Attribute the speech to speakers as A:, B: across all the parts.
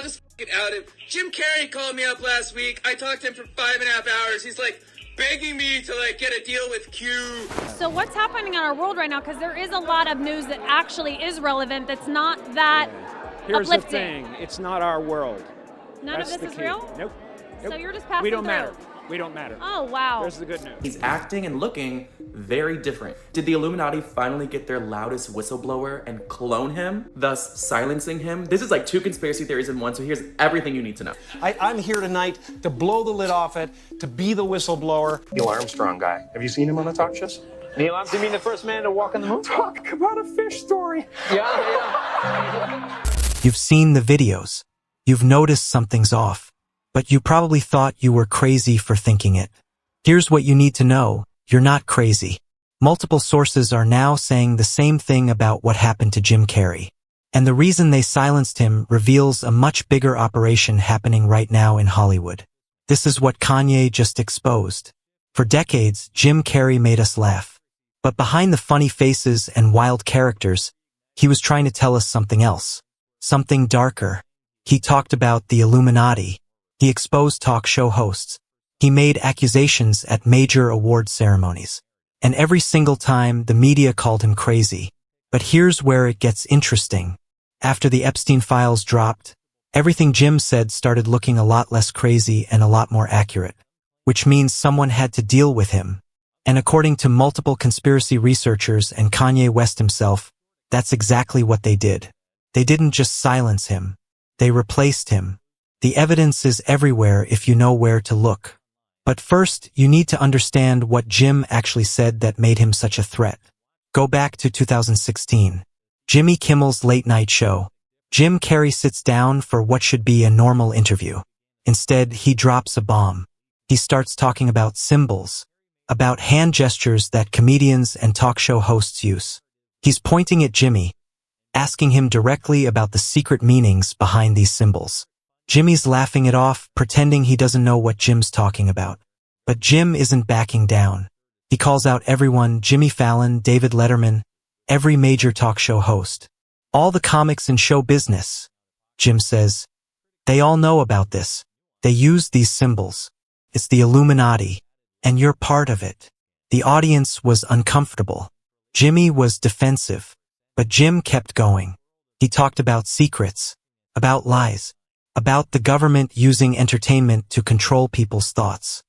A: I'll just fucking out him. Jim Carrey called me up last week. I talked to him for 5.5 hours. He's like begging me to like get a deal with Q.
B: So what's happening in our world right now? Because there is a lot of news that actually is relevant that's not that
C: Here's
B: uplifting.
C: the thing, it's not our world.
B: None
C: That's
B: of this
C: the
B: is
C: key.
B: real?
C: Nope.
B: So you're just passing
C: We don't
B: through.
C: matter. We don't matter.
B: Oh, wow.
C: There's the good news.
D: He's acting and looking very different. Did the Illuminati finally get their loudest whistleblower and clone him, thus silencing him? This is like 2 conspiracy theories in one, so here's everything you need to know.
E: I'm here tonight to blow the lid off it, to be the whistleblower.
F: Neil Armstrong guy. Have you seen him on the talk shows?
G: Neil Armstrong, you mean the first man to walk on the moon?
F: Talk about a fish story.
G: Yeah.
H: You've seen the videos. You've noticed something's off. But you probably thought you were crazy for thinking it. Here's what you need to know. You're not crazy. Multiple sources are now saying the same thing about what happened to Jim Carrey. And the reason they silenced him reveals a much bigger operation happening right now in Hollywood. This is what Kanye just exposed. For decades, Jim Carrey made us laugh. But behind the funny faces and wild characters, he was trying to tell us something else. Something darker. He talked about the Illuminati. He exposed talk show hosts. He made accusations at major award ceremonies. And every single time, the media called him crazy. But here's where it gets interesting. After the Epstein files dropped, everything Jim said started looking a lot less crazy and a lot more accurate. Which means someone had to deal with him. And according to multiple conspiracy researchers and Kanye West himself, that's exactly what they did. They didn't just silence him. They replaced him. The evidence is everywhere if you know where to look. But first, you need to understand what Jim actually said that made him such a threat. Go back to 2016. Jimmy Kimmel's late night show. Jim Carrey sits down for what should be a normal interview. Instead, he drops a bomb. He starts talking about symbols, about hand gestures that comedians and talk show hosts use. He's pointing at Jimmy, asking him directly about the secret meanings behind these symbols. Jimmy's laughing it off, pretending he doesn't know what Jim's talking about. But Jim isn't backing down. He calls out everyone: Jimmy Fallon, David Letterman, every major talk show host. All the comics in show business. Jim says, they all know about this. They use these symbols. It's the Illuminati. And you're part of it. The audience was uncomfortable. Jimmy was defensive. But Jim kept going. He talked about secrets, about lies, about the government using entertainment to control people's thoughts.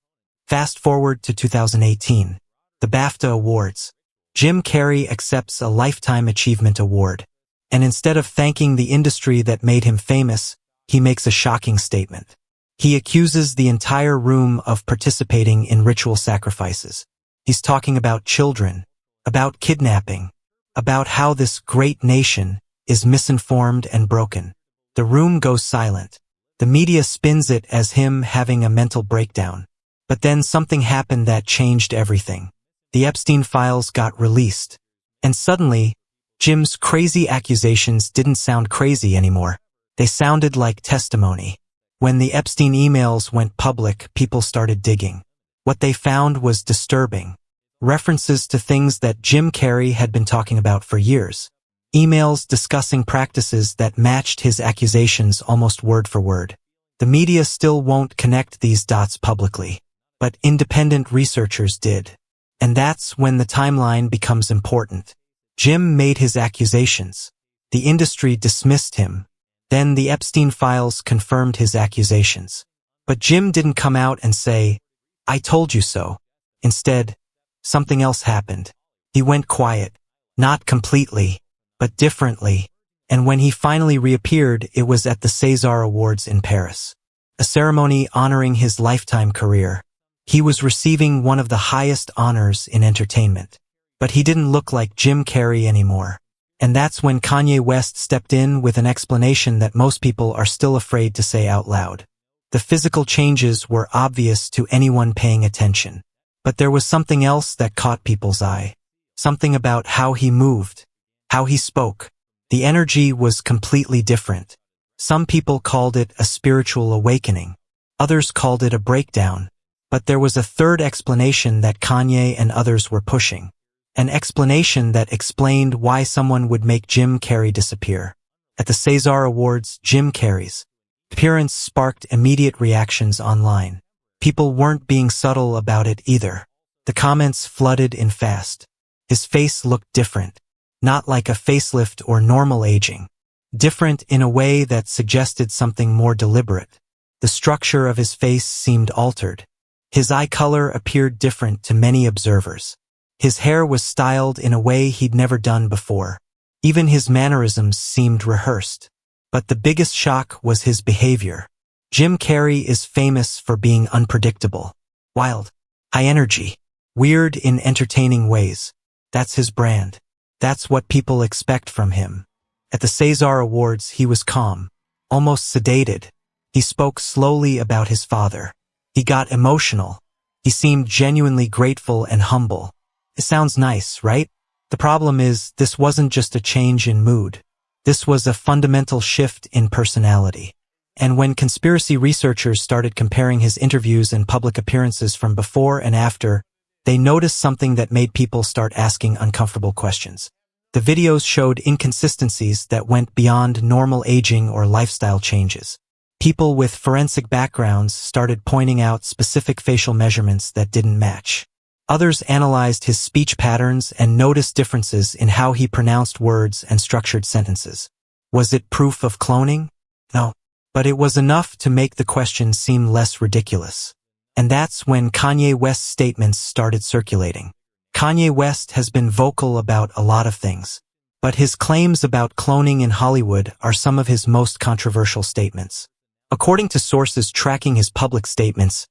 H: Fast forward to 2018, the BAFTA Awards. Jim Carrey accepts a Lifetime Achievement Award. And instead of thanking the industry that made him famous, he makes a shocking statement. He accuses the entire room of participating in ritual sacrifices. He's talking about children, about kidnapping, about how this great nation is misinformed and broken. The room goes silent. The media spins it as him having a mental breakdown. But then something happened that changed everything. The Epstein files got released. And suddenly, Jim's crazy accusations didn't sound crazy anymore. They sounded like testimony. When the Epstein emails went public, people started digging. What they found was disturbing. References to things that Jim Carrey had been talking about for years. Emails discussing practices that matched his accusations almost word for word. The media still won't connect these dots publicly, but independent researchers did. And that's when the timeline becomes important. Jim made his accusations. The industry dismissed him. Then the Epstein files confirmed his accusations. But Jim didn't come out and say, "I told you so." Instead, something else happened. He went quiet. Not completely, but differently. And when he finally reappeared, it was at the César Awards in Paris. A ceremony honoring his lifetime career. He was receiving one of the highest honors in entertainment. But he didn't look like Jim Carrey anymore. And that's when Kanye West stepped in with an explanation that most people are still afraid to say out loud. The physical changes were obvious to anyone paying attention. But there was something else that caught people's eye. Something about how he moved, how he spoke. The energy was completely different. Some people called it a spiritual awakening. Others called it a breakdown. But there was a third explanation that Kanye and others were pushing. An explanation that explained why someone would make Jim Carrey disappear. At the César Awards, Jim Carrey's appearance sparked immediate reactions online. People weren't being subtle about it either. The comments flooded in fast. His face looked different, not like a facelift or normal aging. Different in a way that suggested something more deliberate. The structure of his face seemed altered. His eye color appeared different to many observers. His hair was styled in a way he'd never done before. Even his mannerisms seemed rehearsed. But the biggest shock was his behavior. Jim Carrey is famous for being unpredictable, wild, high energy, weird in entertaining ways. That's his brand. That's what people expect from him. At the César Awards, he was calm, almost sedated. He spoke slowly about his father. He got emotional. He seemed genuinely grateful and humble. It sounds nice, right? The problem is, this wasn't just a change in mood. This was a fundamental shift in personality. And when conspiracy researchers started comparing his interviews and public appearances from before and after, they noticed something that made people start asking uncomfortable questions. The videos showed inconsistencies that went beyond normal aging or lifestyle changes. People with forensic backgrounds started pointing out specific facial measurements that didn't match. Others analyzed his speech patterns and noticed differences in how he pronounced words and structured sentences. Was it proof of cloning? No. But it was enough to make the question seem less ridiculous. And that's when Kanye West's statements started circulating. Kanye West has been vocal about a lot of things, but his claims about cloning in Hollywood are some of his most controversial statements. According to sources tracking his public statements,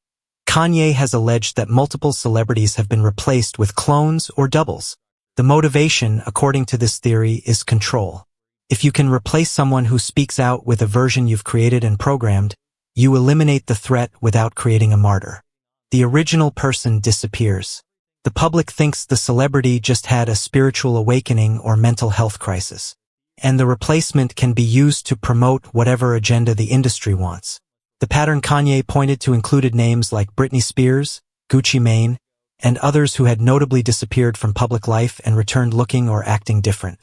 H: Kanye has alleged that multiple celebrities have been replaced with clones or doubles. The motivation, according to this theory, is control. If you can replace someone who speaks out with a version you've created and programmed, you eliminate the threat without creating a martyr. The original person disappears. The public thinks the celebrity just had a spiritual awakening or mental health crisis, and the replacement can be used to promote whatever agenda the industry wants. The pattern Kanye pointed to included names like Britney Spears, Gucci Mane, and others who had notably disappeared from public life and returned looking or acting different.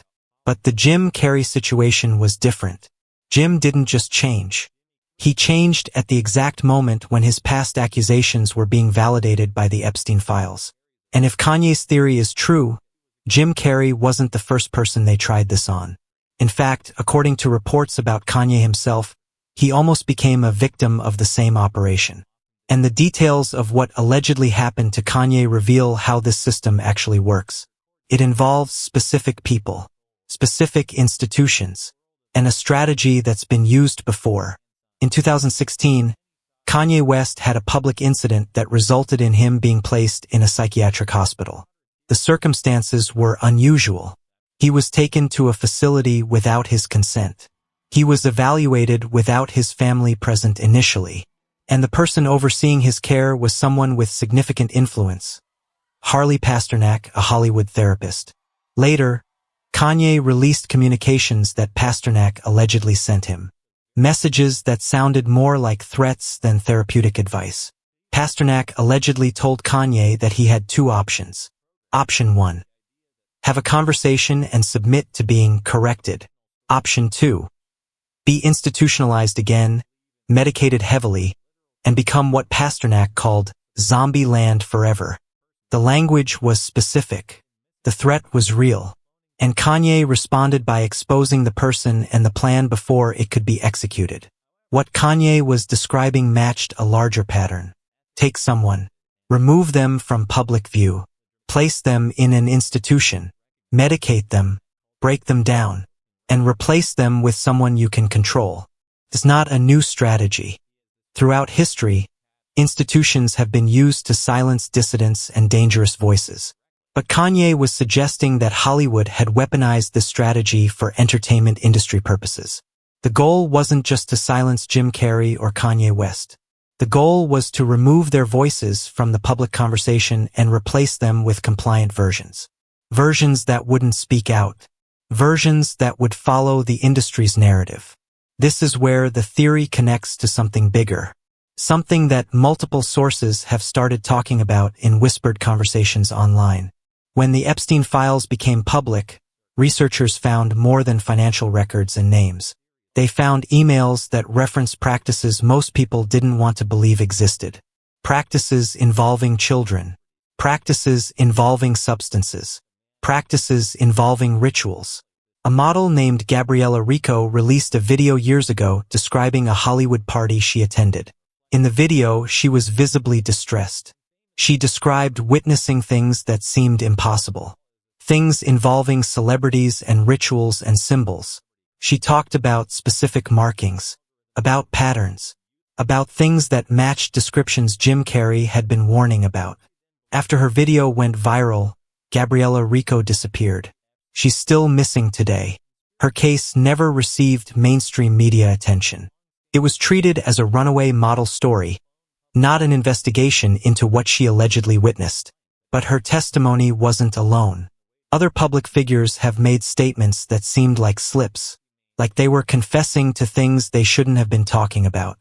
H: But the Jim Carrey situation was different. Jim didn't just change. He changed at the exact moment when his past accusations were being validated by the Epstein files. And if Kanye's theory is true, Jim Carrey wasn't the first person they tried this on. In fact, according to reports about Kanye himself, he almost became a victim of the same operation. And the details of what allegedly happened to Kanye reveal how this system actually works. It involves specific people, specific institutions, and a strategy that's been used before. In 2016, Kanye West had a public incident that resulted in him being placed in a psychiatric hospital. The circumstances were unusual. He was taken to a facility without his consent. He was evaluated without his family present initially, and the person overseeing his care was someone with significant influence. Harley Pasternak, a Hollywood therapist. Later, Kanye released communications that Pasternak allegedly sent him. Messages that sounded more like threats than therapeutic advice. Pasternak allegedly told Kanye that he had two options. Option 1. Have a conversation and submit to being corrected. Option 2. Be institutionalized again, medicated heavily, and become what Pasternak called zombie land forever. The language was specific. The threat was real. And Kanye responded by exposing the person and the plan before it could be executed. What Kanye was describing matched a larger pattern. Take someone, remove them from public view, place them in an institution, medicate them, break them down, and replace them with someone you can control. It's not a new strategy. Throughout history, institutions have been used to silence dissidents and dangerous voices. But Kanye was suggesting that Hollywood had weaponized this strategy for entertainment industry purposes. The goal wasn't just to silence Jim Carrey or Kanye West. The goal was to remove their voices from the public conversation and replace them with compliant versions. Versions that wouldn't speak out. Versions that would follow the industry's narrative. This is where the theory connects to something bigger. Something that multiple sources have started talking about in whispered conversations online. When the Epstein files became public, researchers found more than financial records and names. They found emails that referenced practices most people didn't want to believe existed. Practices involving children. Practices involving substances. Practices involving rituals. A model named Gabriella Rico released a video years ago describing a Hollywood party she attended. In the video, she was visibly distressed. She described witnessing things that seemed impossible. Things involving celebrities and rituals and symbols. She talked about specific markings, about patterns, about things that matched descriptions Jim Carrey had been warning about. After her video went viral, Gabriella Rico disappeared. She's still missing today. Her case never received mainstream media attention. It was treated as a runaway model story, not an investigation into what she allegedly witnessed. But her testimony wasn't alone. Other public figures have made statements that seemed like slips, like they were confessing to things they shouldn't have been talking about.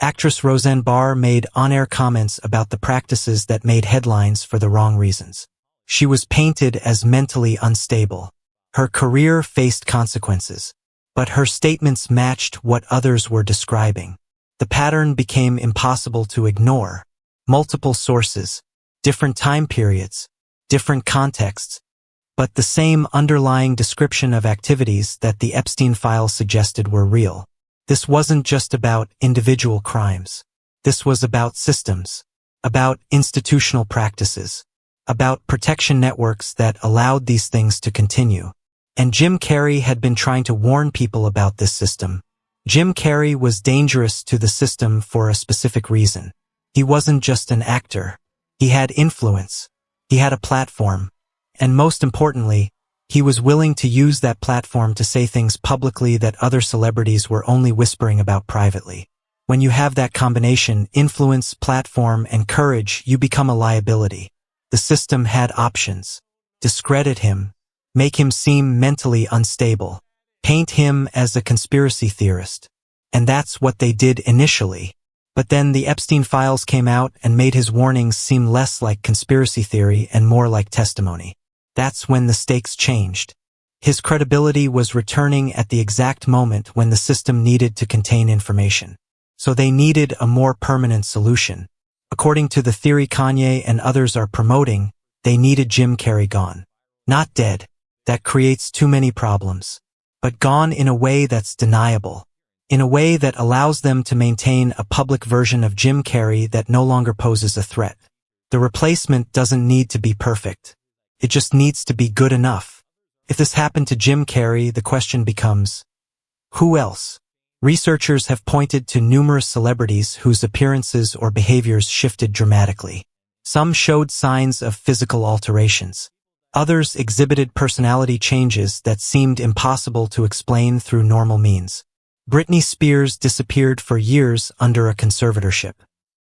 H: Actress Roseanne Barr made on-air comments about the practices that made headlines for the wrong reasons. She was painted as mentally unstable. Her career faced consequences, but her statements matched what others were describing. The pattern became impossible to ignore. Multiple sources, different time periods, different contexts, but the same underlying description of activities that the Epstein files suggested were real. This wasn't just about individual crimes. This was about systems, about institutional practices, about protection networks that allowed these things to continue. And Jim Carrey had been trying to warn people about this system. Jim Carrey was dangerous to the system for a specific reason. He wasn't just an actor. He had influence. He had a platform. And most importantly, he was willing to use that platform to say things publicly that other celebrities were only whispering about privately. When you have that combination, influence, platform, and courage, you become a liability. The system had options. Discredit him, make him seem mentally unstable, paint him as a conspiracy theorist. And that's what they did initially. But then the Epstein files came out and made his warnings seem less like conspiracy theory and more like testimony. That's when the stakes changed. His credibility was returning at the exact moment when the system needed to contain information. So they needed a more permanent solution. According to the theory Kanye and others are promoting, they needed Jim Carrey gone. Not dead. That creates too many problems. But gone in a way that's deniable. In a way that allows them to maintain a public version of Jim Carrey that no longer poses a threat. The replacement doesn't need to be perfect. It just needs to be good enough. If this happened to Jim Carrey, the question becomes, who else? Researchers have pointed to numerous celebrities whose appearances or behaviors shifted dramatically. Some showed signs of physical alterations. Others exhibited personality changes that seemed impossible to explain through normal means. Britney Spears disappeared for years under a conservatorship.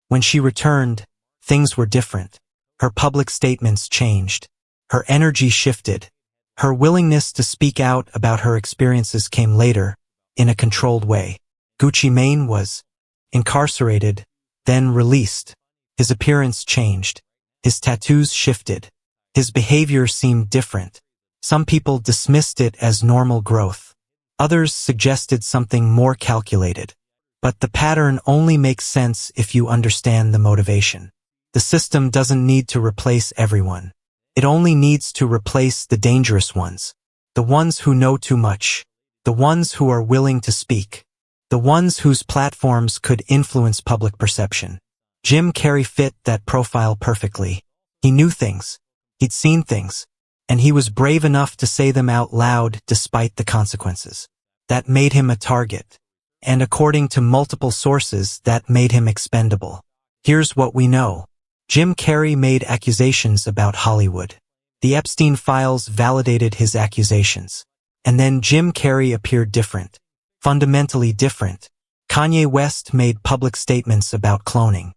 H: When she returned, things were different. Her public statements changed. Her energy shifted. Her willingness to speak out about her experiences came later, in a controlled way. Gucci Mane was incarcerated, then released. His appearance changed. His tattoos shifted. His behavior seemed different. Some people dismissed it as normal growth. Others suggested something more calculated. But the pattern only makes sense if you understand the motivation. The system doesn't need to replace everyone. It only needs to replace the dangerous ones. The ones who know too much. The ones who are willing to speak. The ones whose platforms could influence public perception. Jim Carrey fit that profile perfectly. He knew things. He'd seen things. And he was brave enough to say them out loud despite the consequences. That made him a target. And according to multiple sources, that made him expendable. Here's what we know. Jim Carrey made accusations about Hollywood. The Epstein files validated his accusations. And then Jim Carrey appeared different. Fundamentally different. Kanye West made public statements about cloning.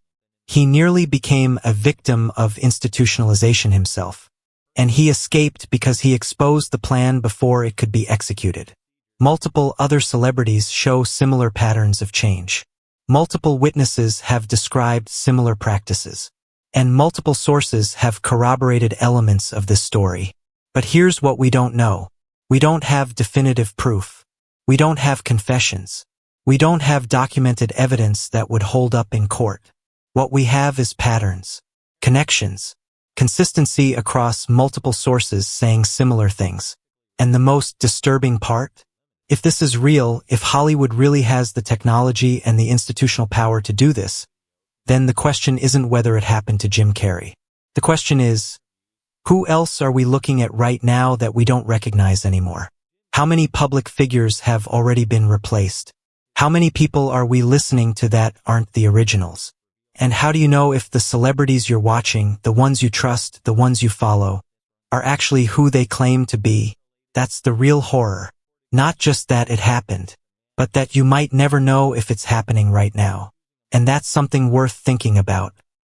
H: He nearly became a victim of institutionalization himself. And he escaped because he exposed the plan before it could be executed. Multiple other celebrities show similar patterns of change. Multiple witnesses have described similar practices. And multiple sources have corroborated elements of this story. But here's what we don't know. We don't have definitive proof. We don't have confessions. We don't have documented evidence that would hold up in court. What we have is patterns, connections, consistency across multiple sources saying similar things. And the most disturbing part? If this is real, if Hollywood really has the technology and the institutional power to do this, then the question isn't whether it happened to Jim Carrey. The question is, who else are we looking at right now that we don't recognize anymore? How many public figures have already been replaced? How many people are we listening to that aren't the originals? And how do you know if the celebrities you're watching, the ones you trust, the ones you follow, are actually who they claim to be? That's the real horror. Not just that it happened, but that you might never know if it's happening right now. And that's something worth thinking about.